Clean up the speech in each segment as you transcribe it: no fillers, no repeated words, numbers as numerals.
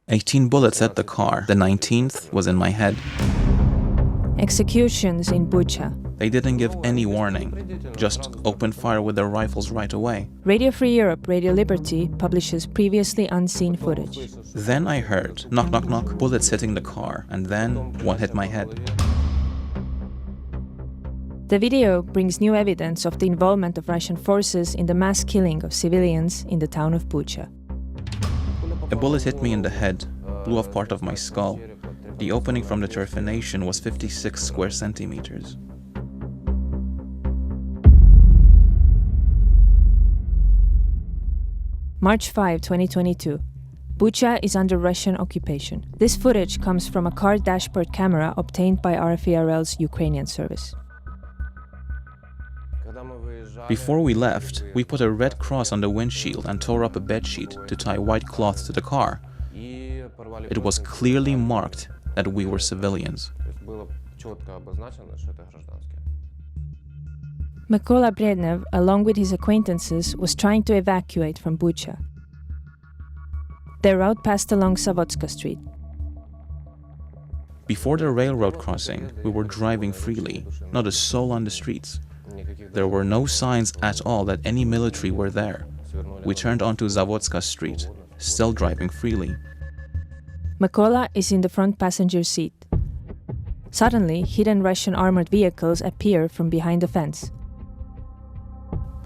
18 bullets at the car. The 19th was in my head. Executions in Bucha. They didn't give any warning, just opened fire with their rifles right away. Radio Free Europe, Radio Liberty publishes previously unseen footage. Then I heard knock, knock, knock, bullets hitting the car, and then one hit my head. The video brings new evidence of the involvement of Russian forces in the mass killing of civilians in the town of Bucha. A bullet hit me in the head, blew off part of my skull. The opening from the termination was 56 square centimeters. March 5, 2022. Bucha is under Russian occupation. This footage comes from a car dashboard camera obtained by RFE's Ukrainian service. Before we left, we put a red cross on the windshield and tore up a bedsheet to tie white cloth to the car. It was clearly marked that we were civilians. Mykola Brednev, along with his acquaintances, was trying to evacuate from Bucha. Their route passed along Savotska Street. Before the railroad crossing, we were driving freely, not a soul on the streets. There were no signs at all that any military were there. We turned onto Zavodska Street, still driving freely. Mykola is in the front passenger seat. Suddenly, hidden Russian armored vehicles appear from behind the fence.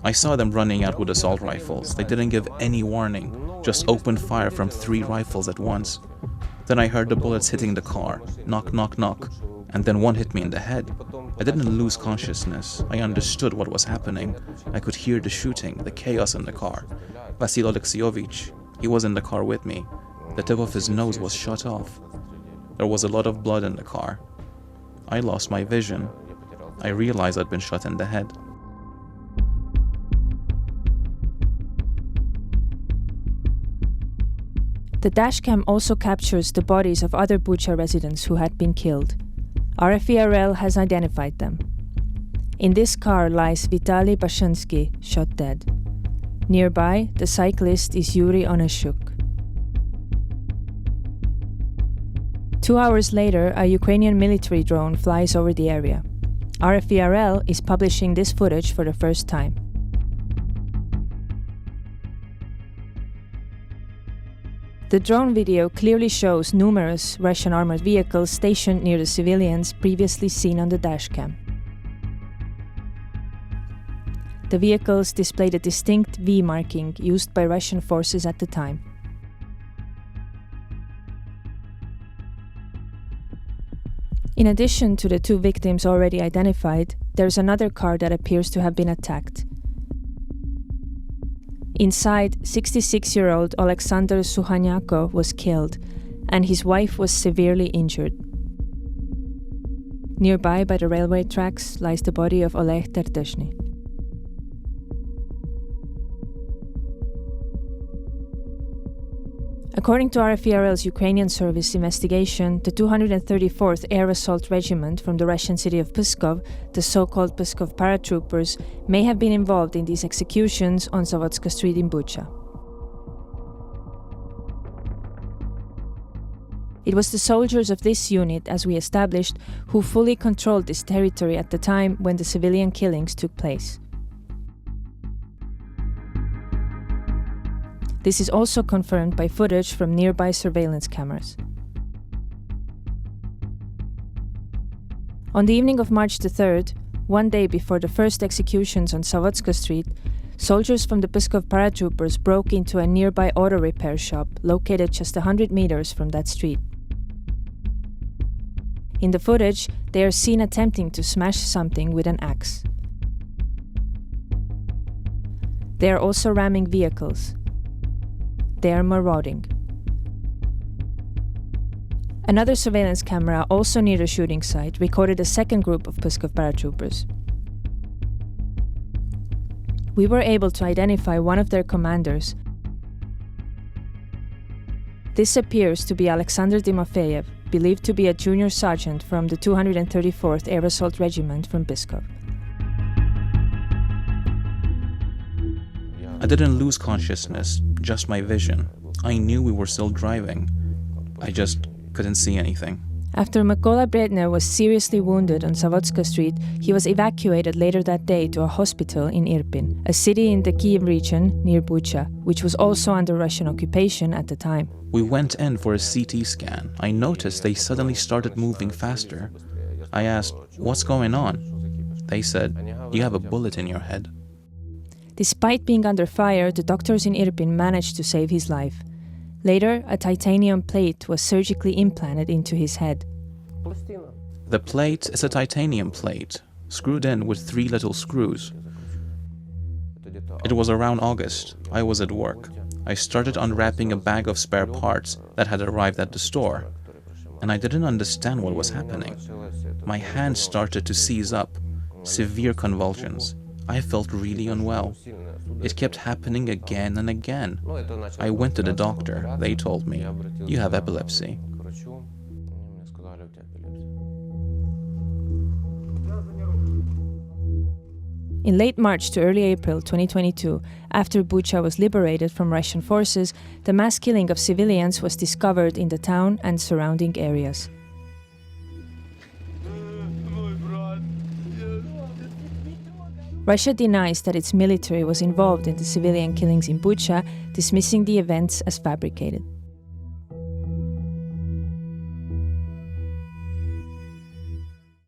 I saw them running out with assault rifles. They didn't give any warning, just opened fire from 3 rifles at once. Then I heard the bullets hitting the car, knock, knock, knock, and then one hit me in the head. I didn't lose consciousness. I understood what was happening. I could hear the shooting, the chaos in the car. Vasil Alexievich, he was in the car with me. The tip of his nose was shot off. There was a lot of blood in the car. I lost my vision. I realized I'd been shot in the head. The dashcam also captures the bodies of other Bucha residents who had been killed. RFE has identified them. In this car lies Vitaly Bashinsky, shot dead. Nearby, the cyclist is Yuri Oneshchuk. 2 hours later, a Ukrainian military drone flies over the area. RFE is publishing this footage for the first time. The drone video clearly shows numerous Russian armored vehicles stationed near the civilians previously seen on the dashcam. The vehicles display the distinct V marking used by Russian forces at the time. In addition to the 2 victims already identified, there's another car that appears to have been attacked. Inside, 66-year-old Alexander Sukhanyako was killed, and his wife was severely injured. Nearby, by the railway tracks, lies the body of Oleg Terteshny. According to RFE's Ukrainian service investigation, the 234th Air Assault Regiment from the Russian city of Pskov, the so-called Pskov paratroopers, may have been involved in these executions on Zavodska Street in Bucha. It was the soldiers of this unit, as we established, who fully controlled this territory at the time when the civilian killings took place. This is also confirmed by footage from nearby surveillance cameras. On the evening of March the 3rd, one day before the first executions on Zavodska Street, soldiers from the Pskov paratroopers broke into a nearby auto repair shop located just 100 meters from that street. In the footage, they are seen attempting to smash something with an axe. They are also ramming vehicles. They are marauding. Another surveillance camera, also near the shooting site, recorded a second group of Pskov paratroopers. We were able to identify one of their commanders. This appears to be Alexander Timofeyev, believed to be a junior sergeant from the 234th Air Assault Regiment from Pskov. I didn't lose consciousness, just my vision. I knew we were still driving. I just couldn't see anything. After Mykola Bredner was seriously wounded on Savodska Street, he was evacuated later that day to a hospital in Irpin, a city in the Kyiv region near Bucha, which was also under Russian occupation at the time. We went in for a CT scan. I noticed they suddenly started moving faster. I asked, "What's going on?" They said, "You have a bullet in your head." Despite being under fire, the doctors in Irpin managed to save his life. Later, a titanium plate was surgically implanted into his head. The plate is a titanium plate, screwed in with 3 little screws. It was around August. I was at work. I started unwrapping a bag of spare parts that had arrived at the store, and I didn't understand what was happening. My hands started to seize up, severe convulsions. I felt really unwell. It kept happening again and again. I went to the doctor. They told me, "You have epilepsy." In late March to early April 2022, after Bucha was liberated from Russian forces, the mass killing of civilians was discovered in the town and surrounding areas. Russia denies that its military was involved in the civilian killings in Bucha, dismissing the events as fabricated.